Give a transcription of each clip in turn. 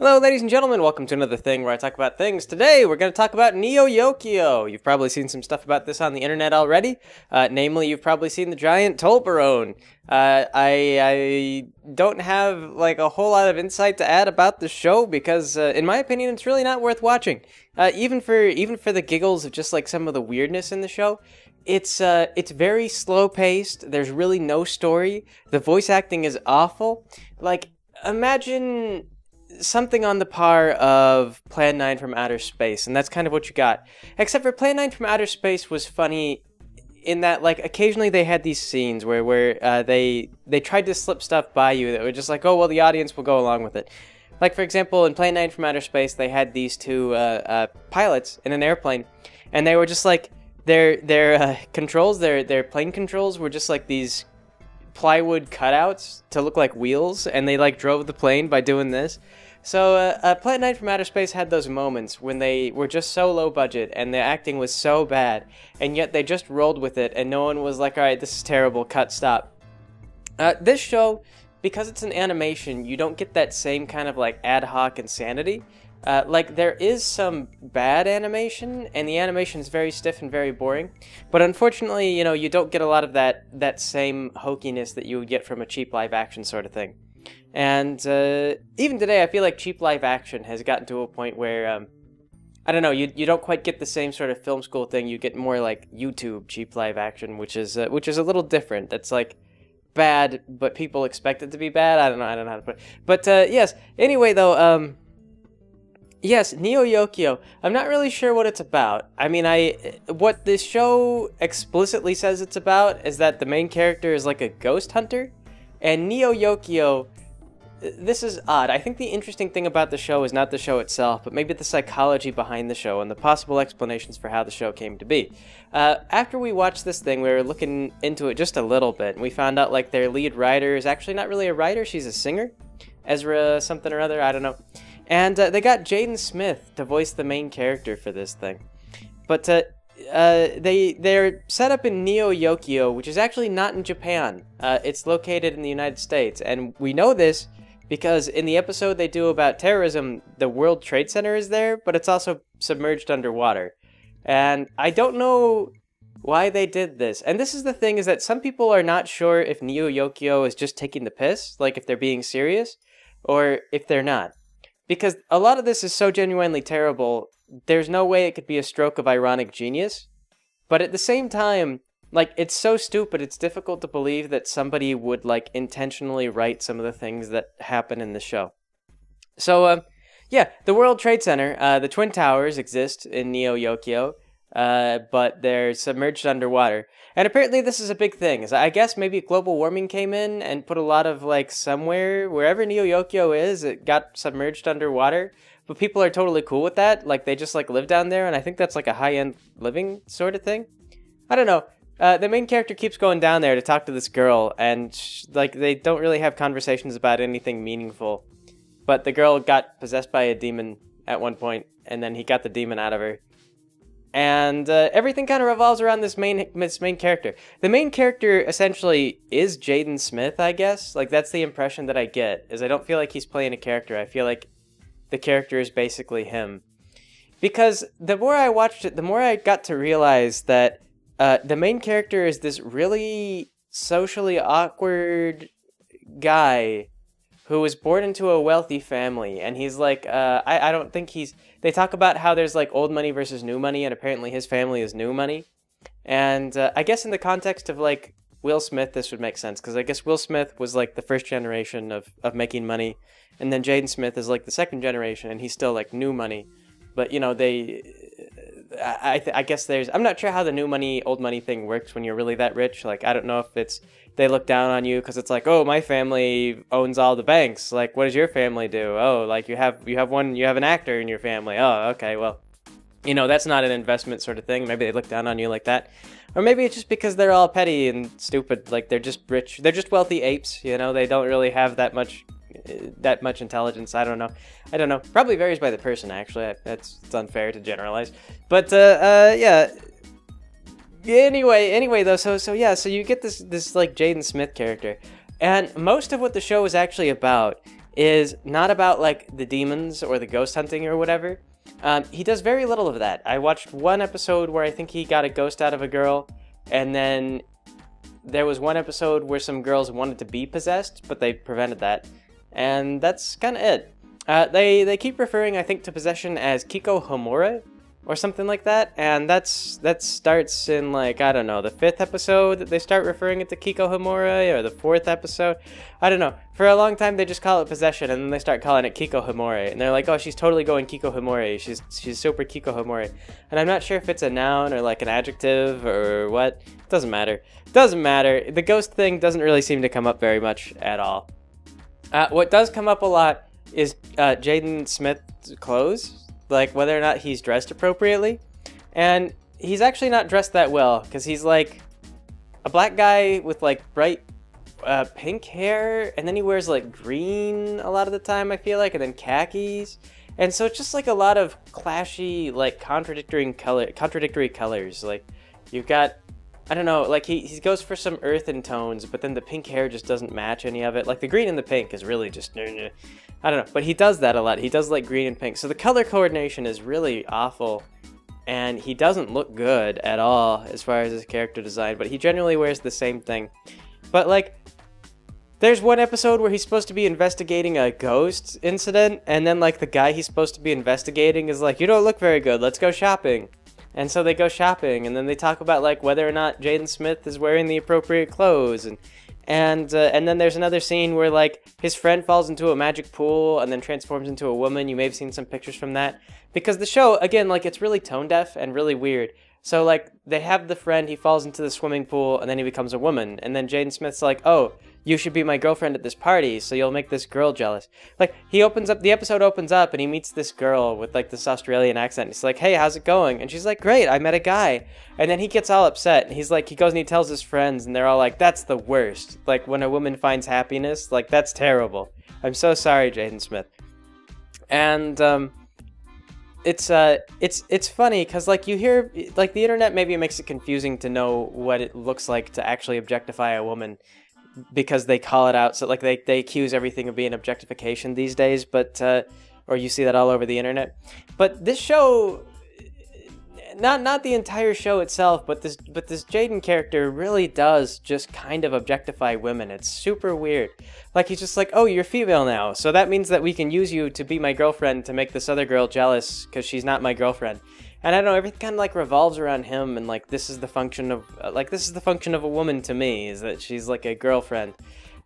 Hello, ladies and gentlemen. Welcome to another thing where I talk about things. Today, we're going to talk about Yokio. You've probably seen some stuff about this on the internet already. Namely, you've probably seen the giant Toblerone. I don't have like a whole lot of insight to add about the show because, in my opinion, it's really not worth watching. Even for the giggles of just like some of the weirdness in the show. It's very slow paced. There's really no story. The voice acting is awful. Like, imagine something on the par of Plan 9 from Outer Space, and that's kind of what you got. Except for Plan 9 from Outer Space was funny in that, like, occasionally they had these scenes where they tried to slip stuff by you that were just like, oh, well, the audience will go along with it. Like, for example, in Plan 9 from Outer Space, they had these two pilots in an airplane, and they were just like, their controls, their plane controls were just like these plywood cutouts to look like wheels, and they like drove the plane by doing this. So Plan 9 from Outer Space had those moments when they were just so low budget and the acting was so bad, and yet they just rolled with it and no one was like, alright, this is terrible, cut, stop. This show, because it's an animation, you don't get that same kind of like ad hoc insanity. Like, there is some bad animation, and the animation is very stiff and very boring. But unfortunately, you know, you don't get a lot of that same hokiness that you would get from a cheap live action sort of thing. And even today, I feel like cheap live action has gotten to a point where, I don't know, you don't quite get the same sort of film school thing. You get more like YouTube cheap live action, which is a little different. That's like bad, but people expect it to be bad. I don't know how to put it. But yes, anyway though, yes, Yokio. I'm not really sure what it's about. I mean, what this show explicitly says it's about is that the main character is like a ghost hunter, and Yokio. This is odd. I think the interesting thing about the show is not the show itself, but maybe the psychology behind the show and the possible explanations for how the show came to be. After we watched this thing, we were looking into it just a little bit, and we found out like their lead writer is actually not really a writer, she's a singer. Ezra something or other, I don't know. And they got Jayden Smith to voice the main character for this thing. But they're set up in Yokio, which is actually not in Japan. It's located in the United States, and we know this because in the episode they do about terrorism, the World Trade Center is there, but it's also submerged underwater. And I don't know why they did this. And this is the thing, is that some people are not sure if Yokio is just taking the piss, like if they're being serious, or if they're not. Because a lot of this is so genuinely terrible, there's no way it could be a stroke of ironic genius. But at the same time, like, it's so stupid, it's difficult to believe that somebody would, like, intentionally write some of the things that happen in the show. So, yeah, the World Trade Center, the Twin Towers exist in Yokio, but they're submerged underwater. And apparently this is a big thing. I guess maybe global warming came in and put a lot of, like, wherever Yokio is, it got submerged underwater. But people are totally cool with that. Like, they just, like, live down there, and I think that's, like, a high-end living sort of thing. I don't know. The main character keeps going down there to talk to this girl, and, like, they don't really have conversations about anything meaningful. But the girl got possessed by a demon at one point, and then he got the demon out of her. And everything kind of revolves around this main character. The main character essentially is Jayden Smith, I guess. Like, that's the impression that I get, is I don't feel like he's playing a character. I feel like the character is basically him. Because the more I watched it, the more I got to realize that the main character is this really socially awkward guy who was born into a wealthy family, and he's like, I don't think they talk about how there's like old money versus new money, and apparently his family is new money. And I guess in the context of like Will Smith, this would make sense, because I guess Will Smith was like the first generation of making money, and then Jayden Smith is like the second generation, and he's still like new money. But, you know, I guess I'm not sure how the new money, old money thing works when you're really that rich. Like, I don't know if they look down on you because it's like, oh, my family owns all the banks. Like, what does your family do? Oh, like you have an actor in your family. Oh, okay, well, you know, that's not an investment sort of thing. Maybe they look down on you like that. Or maybe it's just because they're all petty and stupid. Like, they're just rich. They're just wealthy apes, you know? They don't really have that much intelligence. I don't know. Probably varies by the person, actually. It's unfair to generalize. But yeah. Anyway though, so you get this like Jayden Smith character, and most of what the show is actually about is not about like the demons or the ghost hunting or whatever. He does very little of that. I watched one episode where I think he got a ghost out of a girl, and then there was one episode where some girls wanted to be possessed, but they prevented that. And that's kind of it. They keep referring, I think, to possession as Kikohomore or something like that, and that starts in, like, I don't know, the 5th episode that they start referring it to Kikohomore, or the 4th episode. I don't know. For a long time, they just call it possession, and then they start calling it Kikohomore, and they're like, oh, she's totally going Kikohomore. She's super Kikohomore. And I'm not sure if it's a noun or, like, an adjective or what. Doesn't matter. Doesn't matter. The ghost thing doesn't really seem to come up very much at all. What does come up a lot is Jayden Smith's clothes. Like, whether or not he's dressed appropriately. And he's actually not dressed that well, because he's like a black guy with like bright pink hair, and then he wears like green a lot of the time, I feel like, and then khakis. And so it's just like a lot of clashy, like contradictory colors. Like, you've got, I don't know, like he goes for some earthen tones, but then the pink hair just doesn't match any of it. Like, the green and the pink is really just, I don't know, but he does that a lot. He does like green and pink. So the color coordination is really awful, and he doesn't look good at all as far as his character design, but he generally wears the same thing. But like, there's one episode where he's supposed to be investigating a ghost incident, and then like the guy he's supposed to be investigating is like, you don't look very good, let's go shopping. And so they go shopping, and then they talk about like whether or not Jayden Smith is wearing the appropriate clothes, and then there's another scene where like his friend falls into a magic pool and then transforms into a woman. You may have seen some pictures from that, because the show, again, like, it's really tone deaf and really weird. So like, they have the friend, he falls into the swimming pool, and then he becomes a woman, and then Jayden Smith's like, oh, you should be my girlfriend at this party, so you'll make this girl jealous. Like, the episode opens up, and he meets this girl with like this Australian accent. He's like, hey, how's it going? And she's like, great, I met a guy. And then he gets all upset, and he's like, he goes and he tells his friends, and they're all like, that's the worst. Like, when a woman finds happiness, like, that's terrible. I'm so sorry, Jayden Smith. And it's funny, because like, you hear, like, the internet maybe makes it confusing to know what it looks like to actually objectify a woman, because they call it out. So like, they accuse everything of being objectification these days, but or you see that all over the internet. But this show, not the entire show itself, but this Jayden character really does just kind of objectify women. It's super weird. Like, he's just like, oh, you're female now, so that means that we can use you to be my girlfriend to make this other girl jealous because she's not my girlfriend. And I don't know, everything kind of like revolves around him, and like, this is the function of a woman to me, is that she's like a girlfriend.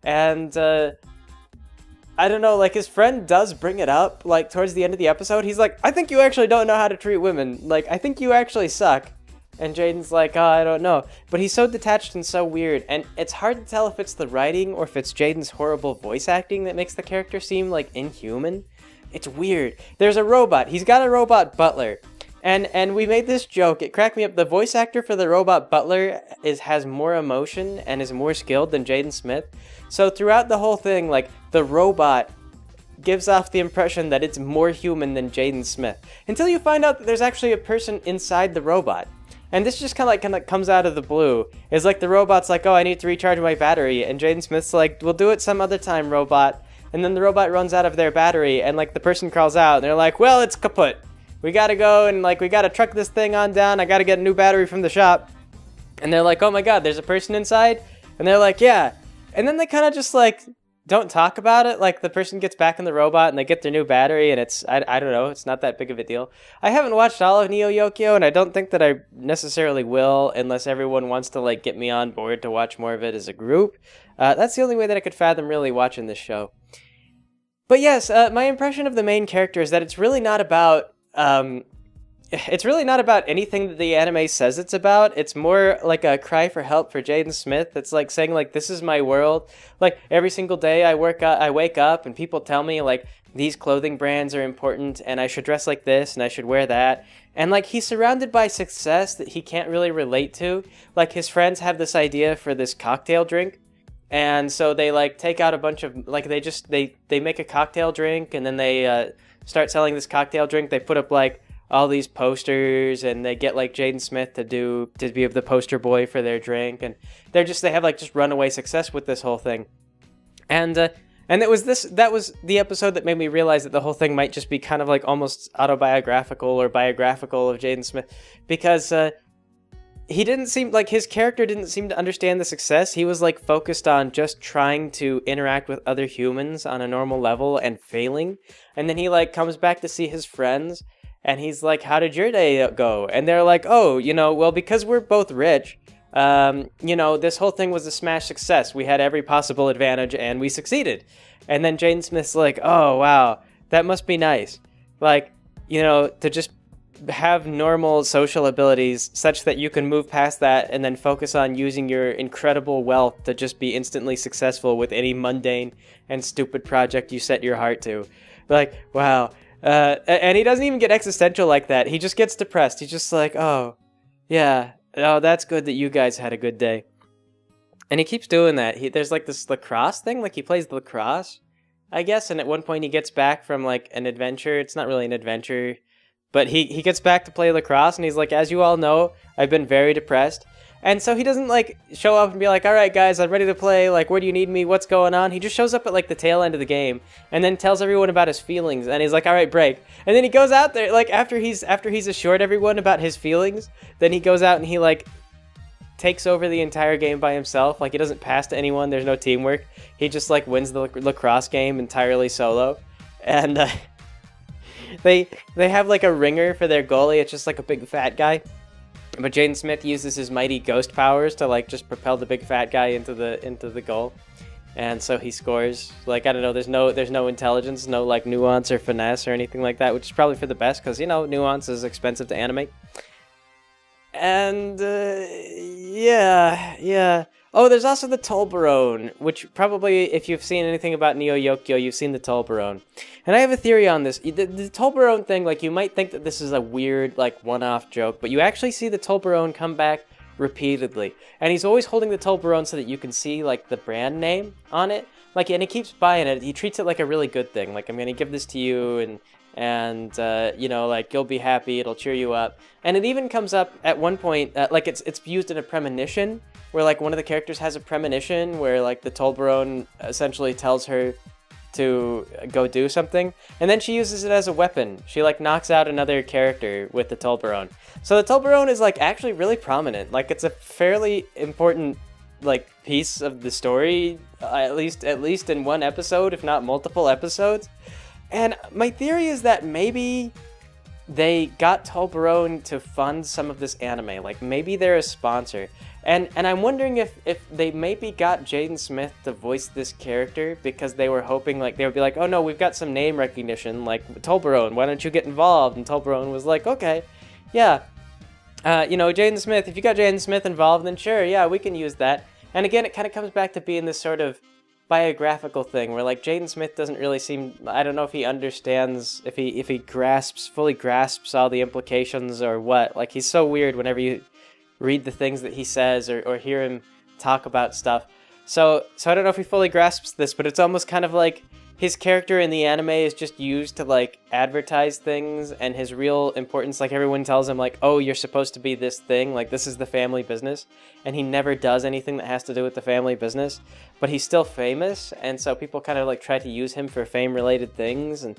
And I don't know, like, his friend does bring it up, like, towards the end of the episode. He's like, I think you actually don't know how to treat women. Like, I think you actually suck. And Jayden's like, oh, I don't know. But he's so detached and so weird, and it's hard to tell if it's the writing or if it's Jayden's horrible voice acting that makes the character seem, like, inhuman. It's weird. There's a robot. He's got a robot butler. And we made this joke. It cracked me up. The voice actor for the robot butler has more emotion and is more skilled than Jayden Smith. So throughout the whole thing, like, the robot gives off the impression that it's more human than Jayden Smith, until you find out that there's actually a person inside the robot. And this just kind of comes out of the blue. It's like the robot's like, oh, I need to recharge my battery, and Jayden Smith's like, we'll do it some other time, robot. And then the robot runs out of their battery, and like, the person crawls out, and they're like, well, it's kaput. We gotta go, and like, we gotta truck this thing on down. I gotta get a new battery from the shop. And they're like, oh my god, there's a person inside? And they're like, yeah. And then they kind of just like don't talk about it. Like, the person gets back in the robot and they get their new battery, and it's, I don't know, it's not that big of a deal. I haven't watched all of Neo Yokio, and I don't think that I necessarily will, unless everyone wants to like get me on board to watch more of it as a group. That's the only way that I could fathom really watching this show. But yes, my impression of the main character is that it's really not about anything that the anime says it's about. It's more like a cry for help for Jayden Smith. It's like saying, like, this is my world. Like, every single day I wake up and people tell me, like, these clothing brands are important and I should dress like this and I should wear that. And like, he's surrounded by success that he can't really relate to. Like, his friends have this idea for this cocktail drink. And so they like take out a bunch of, like, they make a cocktail drink, and then they start selling this cocktail drink. They put up like all these posters, and they get like Jayden Smith to be the poster boy for their drink, and they have like just runaway success with this whole thing. And And that was the episode that made me realize that the whole thing might just be kind of like almost autobiographical or biographical of Jayden Smith, because he didn't seem like his character didn't seem to understand the success. He was like focused on just trying to interact with other humans on a normal level and failing. And then he like comes back to see his friends and he's like, "How did your day go?" And they're like, "Oh, well, because we're both rich, this whole thing was a smash success. We had every possible advantage and we succeeded." And then Jayden Smith's like, "Oh, wow, that must be nice. Like, to just have normal social abilities such that you can move past that and then focus on using your incredible wealth to just be instantly successful with any mundane and stupid project you set your heart to." Like, wow. And he doesn't even get existential like that. He just gets depressed. He's just like, "Oh, yeah. Oh, that's good that you guys had a good day." And he keeps doing that. There's like this lacrosse thing. Like he plays lacrosse, I guess. And at one point he gets back from like an adventure. It's not really an adventure, but he gets back to play lacrosse. And he's like, "As you all know, I've been very depressed." And so he doesn't like show up and be like, "All right, guys, I'm ready to play. Like, where do you need me? What's going on?" He just shows up at like the tail end of the game and then tells everyone about his feelings. And he's like, "All right, break." And then he goes out there, like after he's assured everyone about his feelings, then he goes out and he like takes over the entire game by himself. Like he doesn't pass to anyone. There's no teamwork. He just like wins the lacrosse game entirely solo. And they have like a ringer for their goalie. It's just like a big fat guy. But Jayden Smith uses his mighty ghost powers to like just propel the big fat guy into the goal, and so he scores. Like, I don't know, there's no intelligence, no like nuance or finesse or anything like that, which is probably for the best because nuance is expensive to animate. And yeah. Oh, there's also the Toblerone, which probably, if you've seen anything about Neo Yokio, you've seen the Toblerone. And I have a theory on this. The Toblerone thing, like, you might think that this is a weird, like, one-off joke, but you actually see the Toblerone come back repeatedly. And he's always holding the Toblerone so that you can see, like, the brand name on it. Like, and he keeps buying it. He treats it like a really good thing. Like, "I'm going to give this to you, and like, you'll be happy, it'll cheer you up." And it even comes up at one point, like, it's used in a premonition, where like one of the characters has a premonition where like the Toblerone essentially tells her to go do something, and then she uses it as a weapon. She like knocks out another character with the Toblerone. So the Toblerone is like actually really prominent. Like it's a fairly important like piece of the story, at least in one episode, if not multiple episodes. And my theory is that maybe they got Toblerone to fund some of this anime. Like maybe they're a sponsor. And I'm wondering if they maybe got Jayden Smith to voice this character because they were hoping like they would be like, "Oh no, we've got some name recognition, like Toblerone, why don't you get involved?" And Toblerone was like, "Okay, yeah, Jayden Smith, if you got Jayden Smith involved, then sure, yeah, we can use that." And again, it kind of comes back to being this sort of biographical thing where like Jayden Smith doesn't really seem, I don't know if he understands, if he fully grasps all the implications or what. Like he's so weird whenever you read the things that he says or hear him talk about stuff. So I don't know if he fully grasps this, but it's almost kind of like his character in the anime is just used to like advertise things, and his real importance, like everyone tells him like, "Oh, you're supposed to be this thing, like this is the family business," and he never does anything that has to do with the family business, but he's still famous, and so people kind of like try to use him for fame related things, and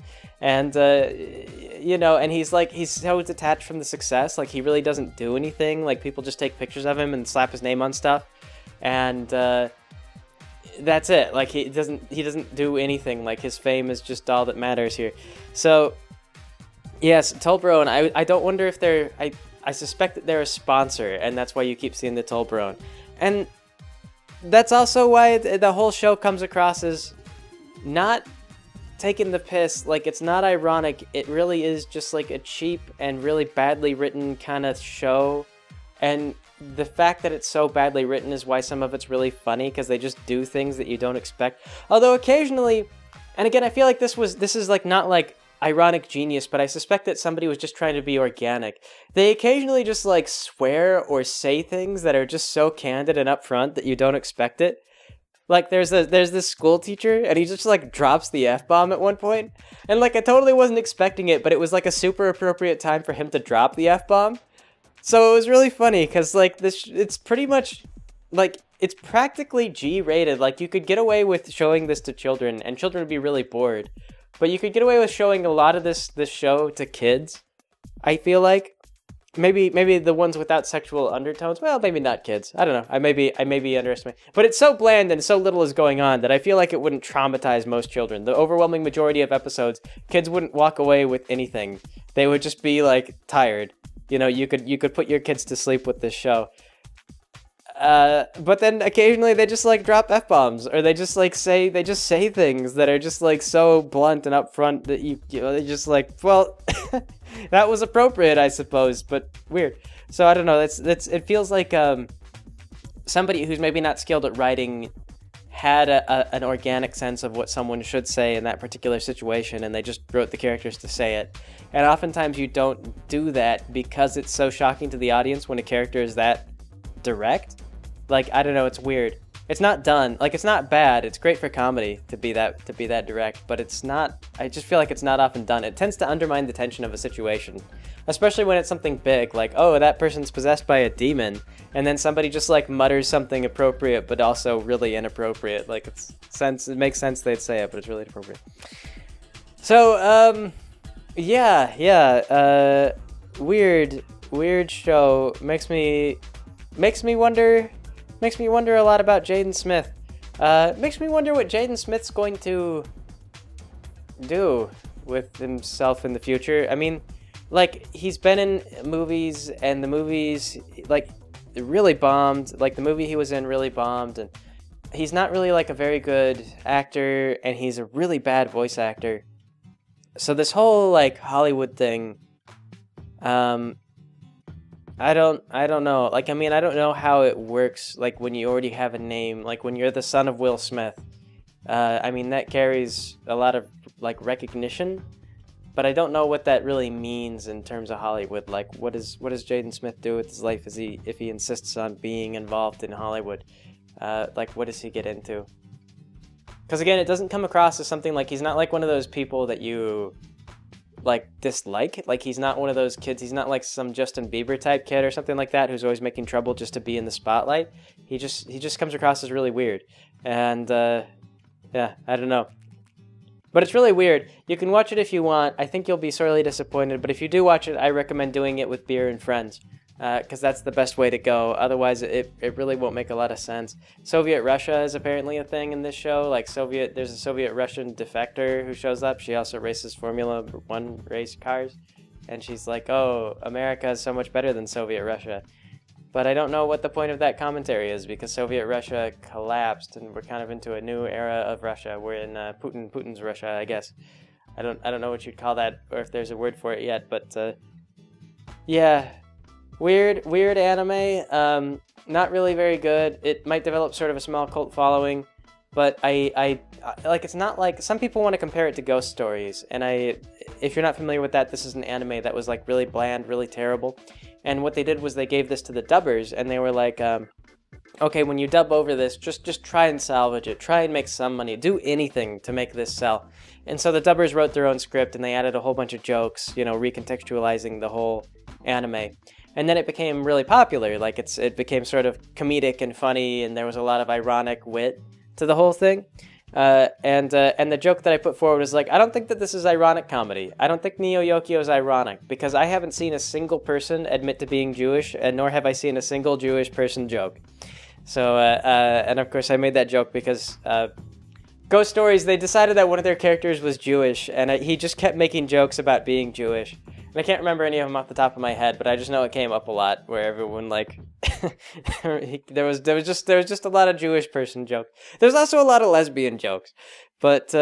he's so detached from the success, like he really doesn't do anything, like people just take pictures of him and slap his name on stuff, and that's it. Like he doesn't do anything. Like his fame is just all that matters here. So yes, Toblerone. I don't wonder if they're. I suspect that they're a sponsor, and that's why you keep seeing the Toblerone. And that's also why the whole show comes across as not taking the piss. Like it's not ironic. It really is just like a cheap and really badly written kind of show. And the fact that it's so badly written is why some of it's really funny, because they just do things that you don't expect. Although occasionally, and again, I feel like this is like not like ironic genius, but I suspect that somebody was just trying to be organic. They occasionally just like swear or say things that are just so candid and upfront that you don't expect it. Like there's this school teacher, and he just like drops the F-bomb at one point, and like I totally wasn't expecting it, but it was like a super appropriate time for him to drop the F-bomb. So it was really funny because like it's pretty much like it's practically G-rated. Like, you could get away with showing this to children, and children would be really bored. But you could get away with showing a lot of this show to kids, I feel like. Maybe the ones without sexual undertones. Well, maybe not kids. I don't know. I may be underestimating. But it's so bland and so little is going on that I feel like it wouldn't traumatize most children. The overwhelming majority of episodes, kids wouldn't walk away with anything. They would just be like tired. You know, you could put your kids to sleep with this show. But then occasionally they just like drop F-bombs, or they just say things that are just like so blunt and upfront that you know, they're just like, well, that was appropriate, I suppose, but weird. So I don't know. It feels like somebody who's maybe not skilled at writing had an organic sense of what someone should say in that particular situation, and they just wrote the characters to say it. And oftentimes you don't do that because it's so shocking to the audience when a character is that direct. Like, I don't know, it's weird. It's not done. Like, it's not bad. It's great for comedy to be that direct, but it's not, I just feel like it's not often done. It tends to undermine the tension of a situation, especially when it's something big, like, oh, that person's possessed by a demon, and then somebody just like mutters something appropriate but also really inappropriate. Like, it makes sense they'd say it, but it's really inappropriate. So, weird show. Makes me wonder a lot about Jayden Smith. Makes me wonder what Jayden Smith's going to do with himself in the future. I mean, like, he's been in movies, and the movies, like, really bombed. Like, the movie he was in really bombed, and he's not really, like, a very good actor, and he's a really bad voice actor. So this whole, like, Hollywood thing, I don't know. Like, I mean, I don't know how it works, like, when you already have a name, like, when you're the son of Will Smith. I mean, that carries a lot of, like, recognition, but I don't know what that really means in terms of Hollywood. Like, what does Jayden Smith do with his life if he insists on being involved in Hollywood? Like, what does he get into? Because, again, it doesn't come across as something, like, he's not, like, one of those people that you, like, dislike. Like, he's not one of those kids. He's not like some Justin Bieber type kid or something like that who's always making trouble just to be in the spotlight. He just comes across as really weird. And yeah, I don't know. But it's really weird. You can watch it if you want. I think you'll be sorely disappointed, but if you do watch it, I recommend doing it with beer and friends, because that's the best way to go. Otherwise, it really won't make a lot of sense. Soviet Russia is apparently a thing in this show. Like, there's a Soviet-Russian defector who shows up. She also races Formula 1 race cars, and she's like, oh, America is so much better than Soviet Russia. But I don't know what the point of that commentary is, because Soviet Russia collapsed, and we're kind of into a new era of Russia. We're in Putin's Russia, I guess. I don't know what you'd call that, or if there's a word for it yet, but yeah. Weird anime, not really very good. It might develop sort of a small cult following, but I like, it's not like, some people want to compare it to Ghost Stories, and if you're not familiar with that, this is an anime that was like really bland, really terrible, and what they did was they gave this to the dubbers, and they were like, okay, when you dub over this, just try and salvage it, try and make some money, do anything to make this sell. And so the dubbers wrote their own script, and they added a whole bunch of jokes, you know, recontextualizing the whole anime. And then it became really popular. Like, it became sort of comedic and funny, and there was a lot of ironic wit to the whole thing. And the joke that I put forward was like, I don't think that this is ironic comedy. I don't think Neo Yokio is ironic, because I haven't seen a single person admit to being Jewish, and nor have I seen a single Jewish person joke. So, and of course I made that joke because Ghost Stories, they decided that one of their characters was Jewish, and he just kept making jokes about being Jewish. And I can't remember any of them off the top of my head, but I just know it came up a lot, where everyone, like, there was just a lot of Jewish person jokes. There's also a lot of lesbian jokes, but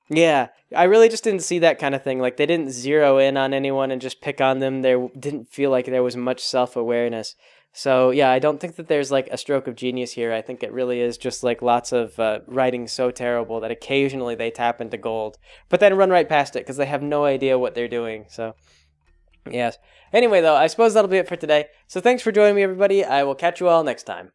yeah, I really just didn't see that kind of thing. Like, they didn't zero in on anyone and just pick on them. There didn't feel like there was much self-awareness. So yeah, I don't think that there's like a stroke of genius here. I think it really is just like lots of writing so terrible that occasionally they tap into gold, but then run right past it because they have no idea what they're doing. So yes. Anyway, though, I suppose that'll be it for today. So thanks for joining me, everybody. I will catch you all next time.